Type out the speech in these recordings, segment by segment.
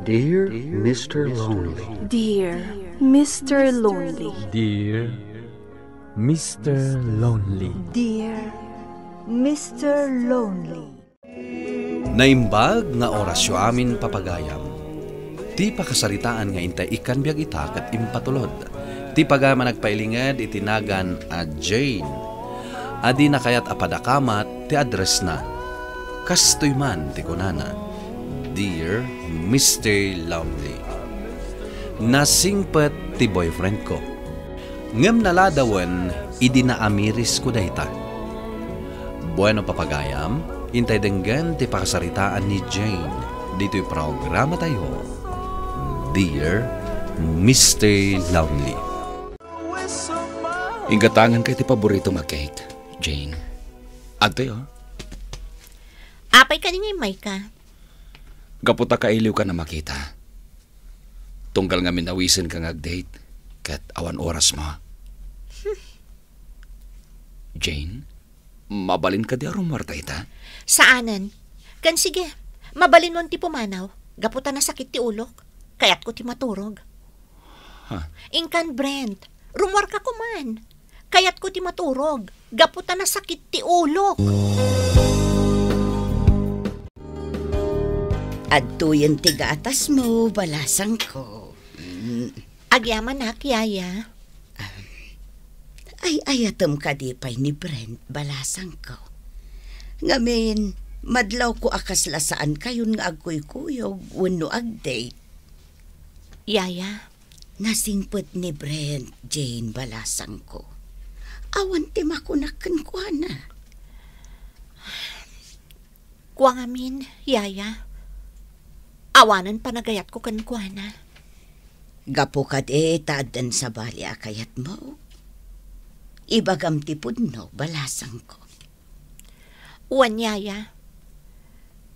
Dear Mr. Lonely. Dear Mr. Lonely. Dear Mr. Lonely. Dear Mr. Lonely. Naimbag nga orasyo amin papagayam. Ti pakasaritaan nga intay ikan biag ita kat impatulod. Ti pagama nagpailingad itinagan a Jane. Adi na kayat apadakamat ti address na. Kastoy man ti kunana. Dear Mr. Lonely. Nasingpet ti boyfriend ko. Ngem naladawan idinaamiris ko dayta. Bueno papagayam, intay denggan ti pakasaritaan ni Jane. Dito'y programa tayo. Dear Mr. Lonely. Inggatangan kay ti paborito mag-cake, Jane. Ante, oh. Apay ka ni may ka. Gaputa kailiw ka na makita. Tunggal nga minawisin ka ngag-date, kat awan oras mo. Jane, mabalin ka di arumwarta ita? Saanan? Kan sige, mabalin mo ti pumanaw. Gaputa na sakit ti ulok. Kayat ko ti maturog. Huh? Ingkan Brent, rumwar ka kuman. Kayat ko ti maturog. Gaputa na sakit ti ulok. Adto yung tiga-atas mo, balasang ko. Agyaman na, Yaya. Ay ayatom ka di pa'y ni Brent, balasang ko. Ngamin, madlaw ko akas lasaan kayon nga agkuy-kuyog, wano ag-date. Yaya. Nasingpet ni Brent, Jane, balasang ko. Awan ti makunakan ko na. Kuwang amin, Yaya. Awanan panagayat ko kankwana. Gapo ka di, taadan sa bali akayat mo. Ibagam tipod no, balasang ko. Uwan, Yaya.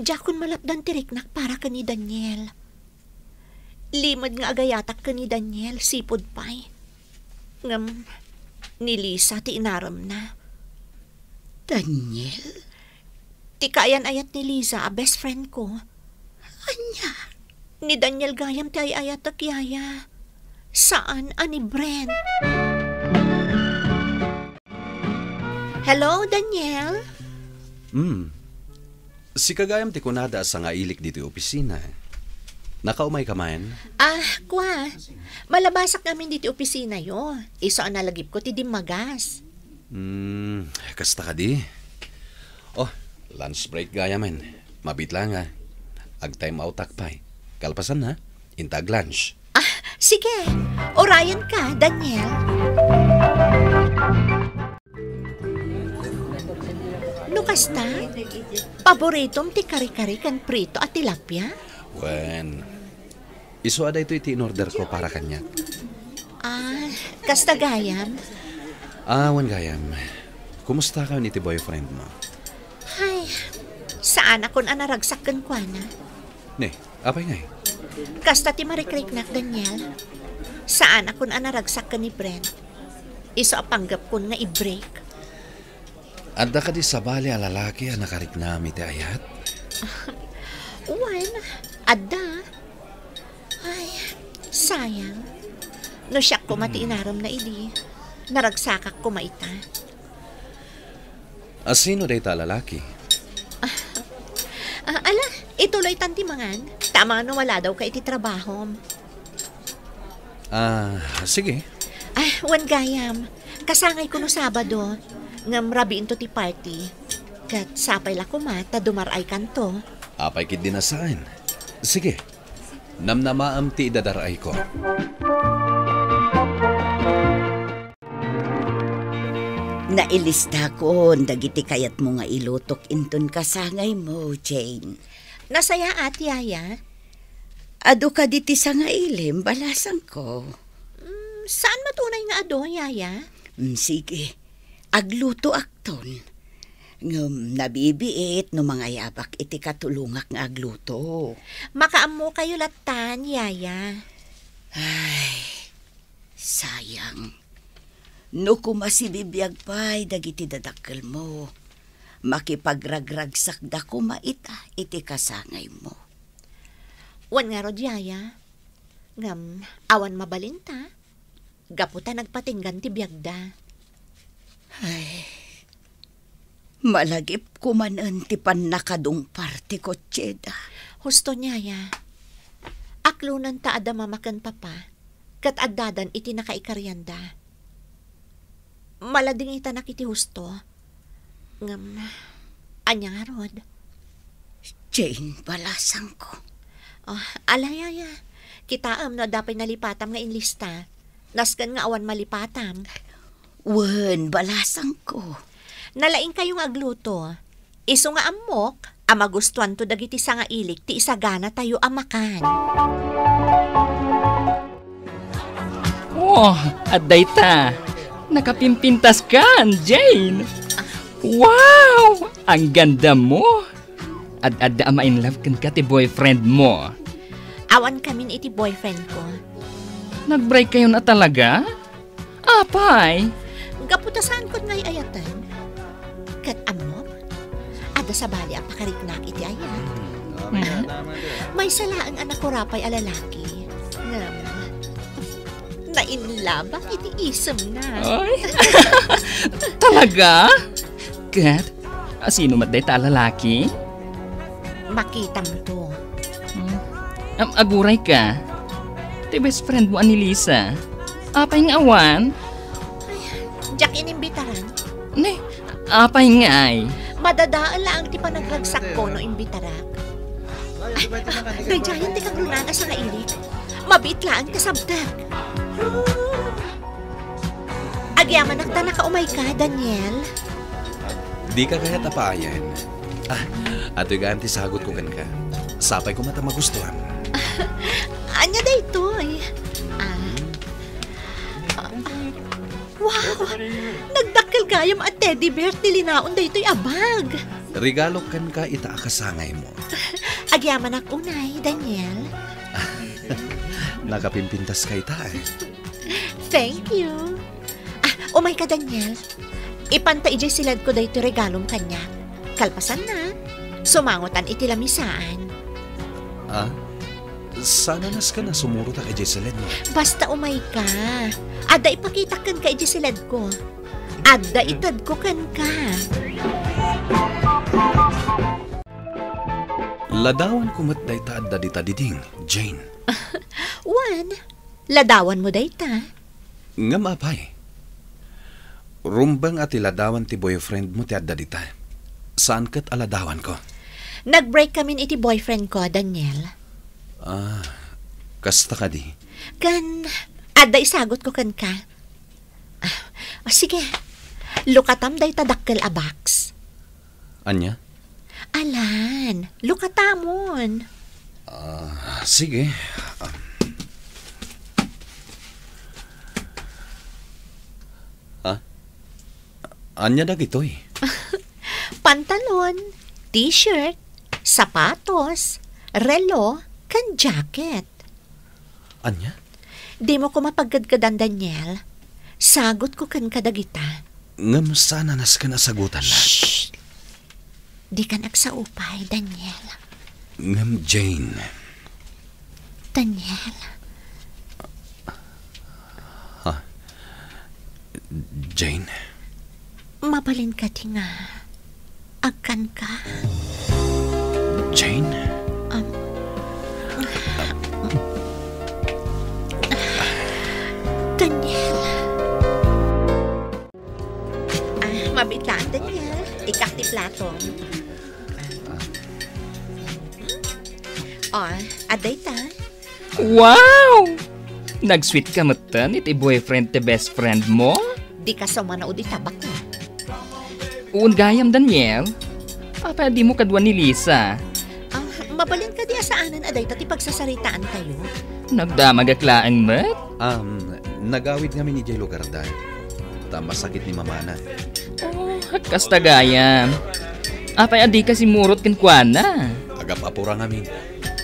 Jakon malapdan tiriknak para ka ni Daniel. Limad nga agayatak ka ni Daniel, sipod pa'y. Ngam, ni Lisa ti inaram na. Daniel? Ti kayan-ayat ni Lisa, a best friend ko. Anya? Ni Daniel gayam ti ayat ak Yaya. Saan ani Brent? Hello, Daniel? Si kagayam ti kunada sa nga ilik dito opisina. Nakaumay ka man? Kwa. Malabasak namin dito opisina yo. Iso ang nalagip ko ti dimagas. Kasta ka di. Oh, lunch break gayaman. Mabit lang ha. Ag time out takpay. Kalpasan na, intag lunch. Sige. Orayan ka, Daniel. Nukasta? Paboritong ti kari-kari kan prito at tilapia? Wen, iso ada ito iti in-order ko para kanya. Kasta gayam? Wan gayam. Kumusta ka ni ti boyfriend mo? Ay, saan akon anaragsak kan kwa na? Ne, apay ngay? Kasta ti marikriknak, Daniel. Saan akon anaragsak ka ni Brent? Iso apanggap kon nga i-break. Adda ka di sa bali a lalaki a nakariknami ti ayat? Uwan, adda. Ay, sayang. No siyak ko mati inaram na idi. Naragsakak ko maita. Sino day ta lalaki? Ala, ituloy tantimangan. Tama na wala daw ka iti trabaho. Sige. Wan gayam. Kasangay ko no Sabado. Ngam rabiin to ti party. Kat sapay la kumata dumaray kanto. Apay kid dinasaan. Sige. Namnamaam ti idadaray ko. Nailista ko, dagiti kayat mo nga ilutok inton kasangay mo, Jane. Nasaya at Yaya? Ado ka diti sa nga ilim, balasang ko. Saan matunay nga ado, Yaya? Sige, agluto akton. Ngam nabibiit no mga yabak iti katulungak nga agluto. Makaamo kayo latan, Yaya. Ay, sayang. No kumasibibiyag pa'y dagiti dadakkel mo. Makipagragragsak da kumaita iti kasangay mo. Wan nga rodyaya. Ngam, awan mabalinta. Gaputa nagpatinggan ti biyagda. Ay, malagip ko man ti panakadong party ko, Cheda. Husto niya ya. Aklunan ta ada mamakan papa. Kat addadan iti nakaikaryanda. Malading ita nakiti husto. Ngam, anya nga rod. Jane, balasang ko. Oh, alayaya. Kitaam na dapay nalipatam nga inlista. Naskan nga awan malipatam. Wen, balasang ko. Nalaing kayong agluto. Iso nga amok, amagustuhan to dagiti sa nga ilik, ti isagana tayo amakan. Oh, at dayta. Nakapimpintas ka, Jane. Wow! Ang ganda mo. At ama in love kan ka ti boyfriend mo. Awan kamin iti boyfriend ko. Nag-break kayo na talaga? Apay? Gaputasan ko nga'y ayatan. Kat amok, ada sa bali ang pakariknak iti ayat. May salaang anak ko rapay alalaki. Ngam, nainlabak iti isem na. Ay? Talaga? Kat, sino matday ta lalaki? Makitam to. Aguray ka. Ti best friend mo ani Lisa. Apay nga awan? Jack inimbitaran. Ne, apay nga ay. Madadaan lang ti panagragsak ko no imbitarak. Rajayan ti kagrunaga sa kailik. Mabitlaan ka sabtak. Agyaman ang ta nakaumay ka, Daniel. Di ka kaya tapayan. Ato'y ganti sagot ko kan ka. Sapay ko mata magustuhan. Anya da ito eh. Wow! Nagdakkel gayam at teddy bear nilinaon da ito'y abag. Regalo kan ka ita akasangay mo. Agyaman ak unay, Daniel. Nakapimpintas ka ita eh. Thank you. Umay ka, Daniel. Ipanta ijay silad ko da ito regalong kanya. Kalpasan na. Sumangotan iti lamisaan. Sana nas ka na sumuro ta kay Jesseled mo. Basta umay ka. Ada ipakita kan kay Jesseled ko. Ada itad ko kan ka. Ladawan ko matday ta adda dita diding, Jane. Juan, ladawan mo day ta. Nga mapay. Rumbang at iladawan ti boyfriend mo ti adda dita. Saan kat aladawan ko? Nag-break kami iti boyfriend ko, Daniel. Kasta ka di. Kan, ada isagot ko kan ka. Sige, lukatam day tadakkel a box. Anya? Alan, lukatamon. Sige. Anya dagitoy? Pantalon, t-shirt, sapatos, relo, kan jacket. Anya? Di mo ko mapaggadgadan, Daniel. Sagot ko kan kadagita. Ngam sana nas ka nasagutan na. Shh! Di ka nagsaupay, Daniel. Ngam Jane. Daniel. Jane? Mabalin ka di nga. Agkan ka. Jane? Daniel. Mabitlaan, Daniel. Ikakti plato. Aday ta. Wow! Nag-sweet ka matan iti boyfriend ti best friend mo? Di ka sa manao di tabak na. Uun gayam, Daniel. Apa di mo kadwa ni Lisa? Mabalin ka di asaanan aday ta ti pagsasaritaan kayo. Nagdamagaklaan met? Nagawid kami ni Jay Lugarda. Masakit ni mamana. Oh, kasta gayam. Apay adi ka si murot kan kuana? Agap apura ngamin.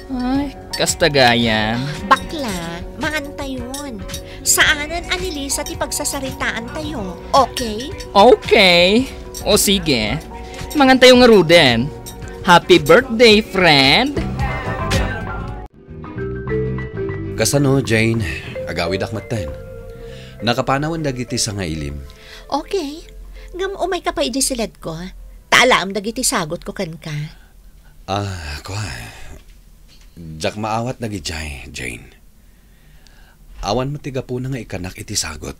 Ay, kasta gayam. Bakla, maantayon. Saanan anilisa ti pagsasaritaan tayo, okay? Okay. O sige. Mangan tayo nga Ruden. Happy birthday, friend! Kasano, Jane? Agawid akmatan. Nakapanawan dagiti sa nga ilim. Okay. Ngam umay ka pa idisilad ko. Taalaam dagiti sagot ko kan ka. Jak maawat na gijay, Jane. Awan mo tiga po na nga ikanak iti sagot.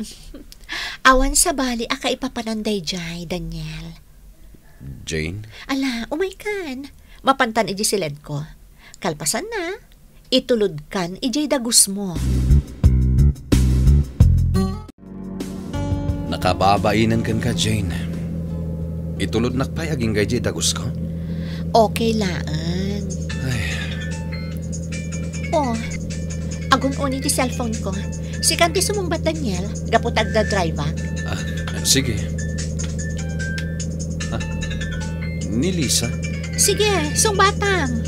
Awan sa bali aka ipapananday jay, Daniel. Jane? Ala, umay kan. Mapantan idisilad ko. Kalpasan na. Itulod kan ijay dagus mo. Nakababainan kan ka, Jane. Itulod nakpay aging gayjay dagus ko? Okay laan. Oh, agun-uni ti cellphone ko. Si kanti sumungbat, Daniel. Gaputag da drive. Sige. Ni Lisa? Sige, sungbatam.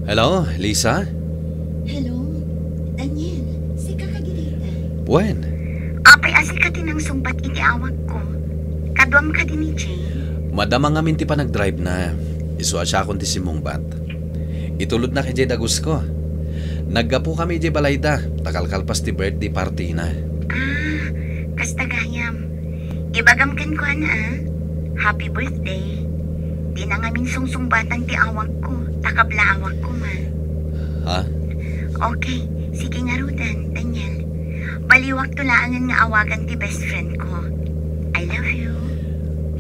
Hello, Lisa? Hello, Daniel. Si kakagirita. When? Apay asi ka tinang sumbat iti awag ko. Kadwam ka din ni Jane. Madama nga minti pa nag-drive na. Isuwa siya akong ti simungbat. Itulod na kay Jay Dagus ko. Naggapo kami Jay Balayda. Takalkalpas ti birthday party na. Kastagayam. Ibagam kan ko na Happy birthday. Di na ngamin sungsungbatan ti awag ko. Takabla awag ko ma. Ha? Okay, sige nga rudan, Daniel. Baliwag tulaangan nga awagan ti best friend ko. I love you.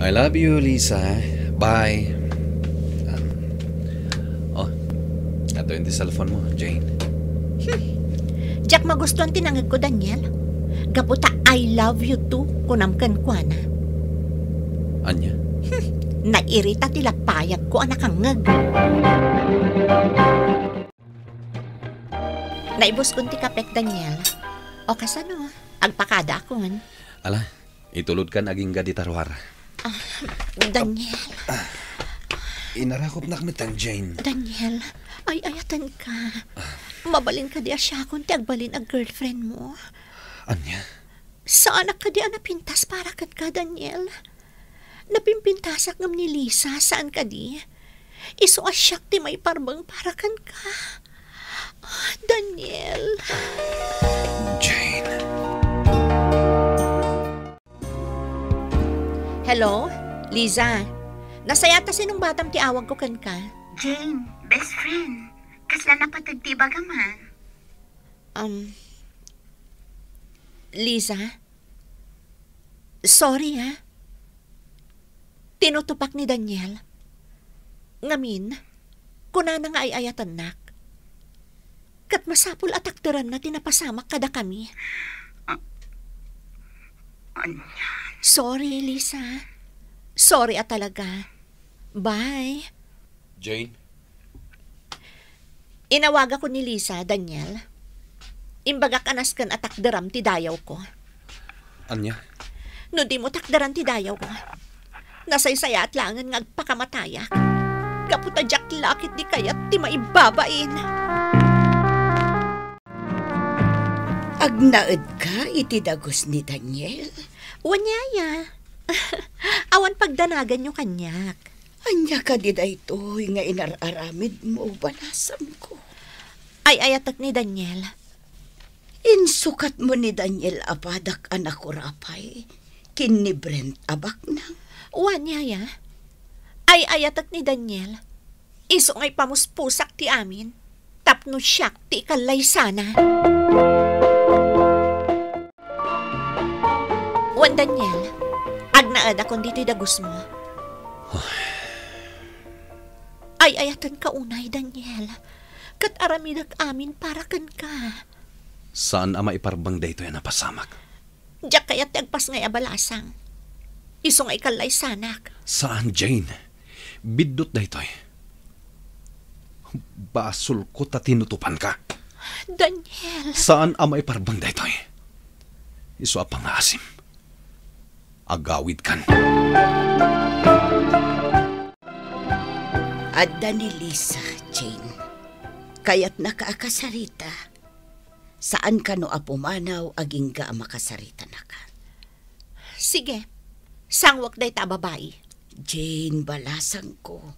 I love you, Lisa. Bye. Ito yung cellphone mo, Jane. Jack, magustuhan tinangag ko, Daniel. Gaputa, I love you too, kunamkan ko na. Anya? Nairita tila payag ko anak angag. Naibos kun ti kapek, Daniel. O kasano, agpakada akon. Ala, itulod kan aging gadi tarwar. Daniel. Inarakop nakmitang, Jane. Daniel, ay ayatan ka. Mabalin ka di asya kung ti agbalin ag girlfriend mo. Anya? Saan ka di napintas para kat ka, Daniel? Napimpintasak ngam ni Lisa, saan ka di? Iso asyak ti may parbang para kan ka. Daniel. Jane. Hello? Liza? Nasayata sinong batang ti awag ko kan ka? Jane, best friend. Kasla na patagtiba ka man. Liza? Sorry ha. Tinutupak ni Daniel. Ngamin, kuna na nga ay ayatan nak. Kat masapul at akteran na tinapasamak kada kami. Sorry, Lisa. Sorry at talaga. Bye. Jane? Inawaga ko ni Lisa, Daniel. Imbaga kanas kan atakdaram ti dayaw ko. Anya? No di mo takdaran ti dayaw ko. Nasaysaya at langan nga agpakamataya. Kaputa jak lakit di kayat ti maibabain. Agnaed ka iti dagos ni Daniel? Wanyaya. Awan pagdanagan nyo kanyak. Anya ka di daytoy nga inararamid mo balasam ko. Ay ayatak ni Daniel. Insukat mo ni Daniel apadak anak ko rapay. Kin ni Brent abak nang. Wanyaya. Ay ayatak ni Daniel. Iso ngay pamuspusak ti amin. Tapno siyak ti ikalay sana. Wan Daniel. Agnaad akong dito'y dagus mo. Ay ayatan ka unay, Daniel. Kat aramidak amin para kan ka. Saan ama iparbang dayto yan napasamak? Diyak kayat agpas ngay abalasang. Iso nga ikalay sanak. Saan, Jane? Bidot daytoy. Basol ko ta tinutupan ka. Daniel. Saan ama iparbang daytoy? Iso apang asim. Agawid kan. Adda ni Lisa, Jane. Kaya't nakaakasarita. Saan ka no apumanaw aging ga makasarita na ka? Sige. Sangwak day ta babae. Jane, balasang ko.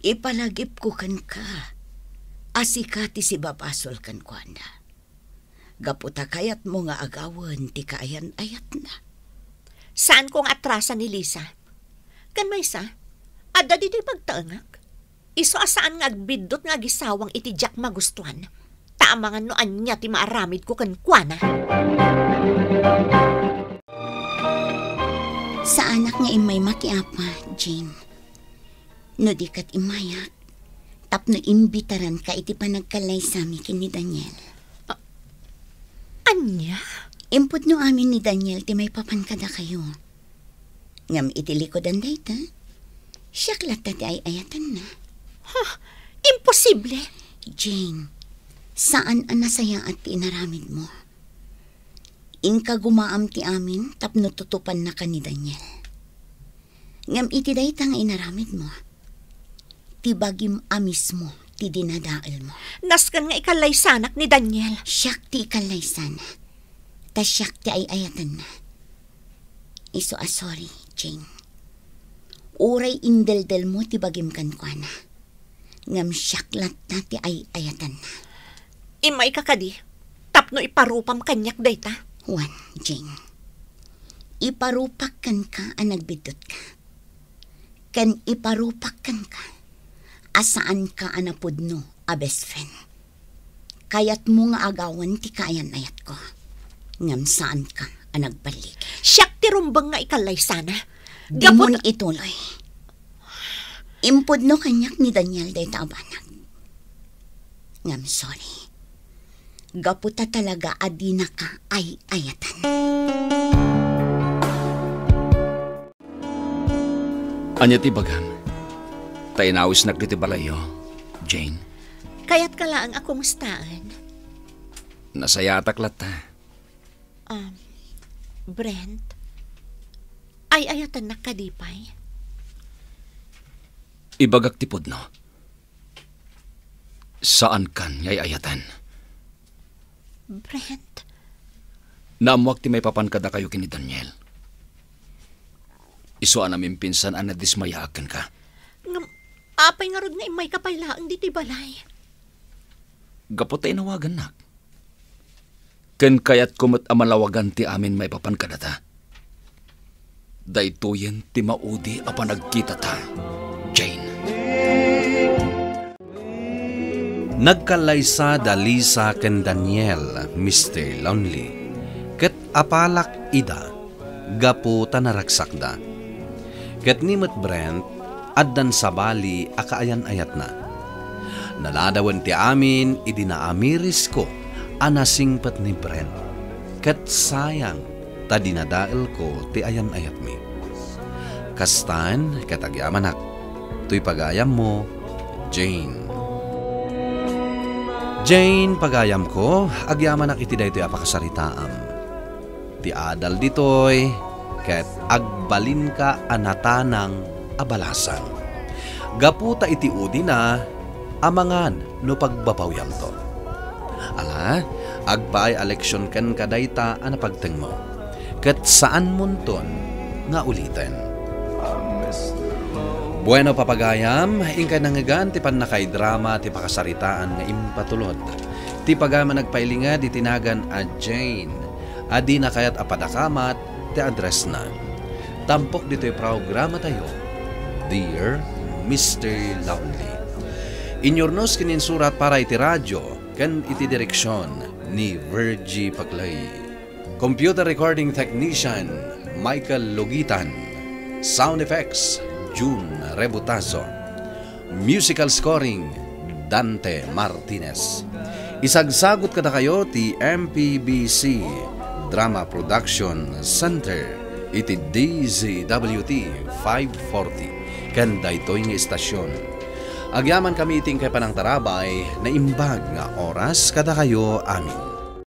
Ipalagip ko kan ka. Asika ti si babasol kan kuana. Gaputa kayat mo nga agawan ti kaayan ayat na. Saan kong atrasan ni Lisa? Kan maysa, adda di pagtaangak. Iso asaan nga agbidot nga gisawang iti Jack magustuhan. Taamangan no anya ti maaramid ko kan kuana. Sa anak nga imay makiapa, Jane. No di kat imayak, tapno imbitaran ka iti panagkalay sami kini Daniel. Anya? Impod no amin ni Daniel ti may papankada kayo. Ngam iti likodan dayta, siyaklat ti ay ayatan na. Imposible. Jane, saan ang nasaya at inaramid mo? Inka gumaam ti amin tapno tutupan na ka ni Daniel. Ngam iti dayta nga inaramid mo. Ti bagim amis mo, ti dinadaal mo. Naskan nga ikalaysanak ni Daniel. Siyak ti ikalaysan. Ta siyak ti ay ayatan na. Iso sorry, Jane. Uray indeldel mo ti bagim kan kwa na. Ngam siyaklat na ti ay ayatan na. Imay kakadi, tapno iparupam kanyak dayta. Juan, Jane. Iparupak kan ka ang nagbidot ka. Kan iparupak kan ka. Asaan ka anapudno a best friend. Kayat mo nga agawan ti kayan ayat ko. Ngam saan ka ang nagbalik. Siyak ti rumbang nga ikalaysana. Di mo ituloy. Impudno kanyak ni Daniel day taabanag. Ngam sorry. Gaputa talaga adina ka ay ayatan. Anya ti bagam. Tayo nawis nagliti balayo, Jane. Kaya't ka lang akong mustaan. Nasayatak lata. Brent, ay ayatan na kadipay. Ibagak tipod no. Saan kan ngay ayatan? Brent. Naamuak ti may papankada kayo kini Daniel. Iso namin pinsan ang nadismayaakan ka. Apay nga rod nga imay kapaylaang di ti balay. Gapot ay nawagan nak. Ken kayat kumot amalawagan ti amin may papankada ta. Daytoyen ti maudi a panagkita ta, Jane. Nagkalaysa da Lisa ken Daniel, Mr. Lonely. Ket apalak ida, gapu tanaragsakda. Ket nimot Brent, addan sa bali akaayan ayat na. Naladawan ti amin, idinaamiris ko, anasingpat ni Brent. Ket sayang, ta dinadael ko ti ayan ayat mi. Kastan, katagyamanak, tuy pagayam mo, Jane. Jane, pagayam ko, agyamanak iti daytoy apakasaritaam. Ti adal ditoy, ket agbalin ka anatanang abalasan. Gaputa iti udi na, amangan no pagbapawyam to. Ala, agbay eleksyon ken kadayta anapagteng mo. Ket saan munton nga ulitin. Bueno papagayam, ingka nangagan ti panakay drama ti pakasaritaan nga impatulod. Ti pagama nagpailingad itinagan a Jane. Adi na kayat apadakamat ti address na. Tampok dito'y programa tayo. Dear Mr. Lonely. Inyornos kininsurat para iti radyo ken iti direksyon ni Virgie Paglay. Computer recording technician Michael Logitan. Sound effects June Rebutazo. Musical scoring Dante Martinez. Isagsagot kada kayo ti MPBC Drama Production Center iti DZWT 540 kanda ito'y nga istasyon. Agyaman kami iting kay panang tarabay na imbag nga oras kada kayo amin.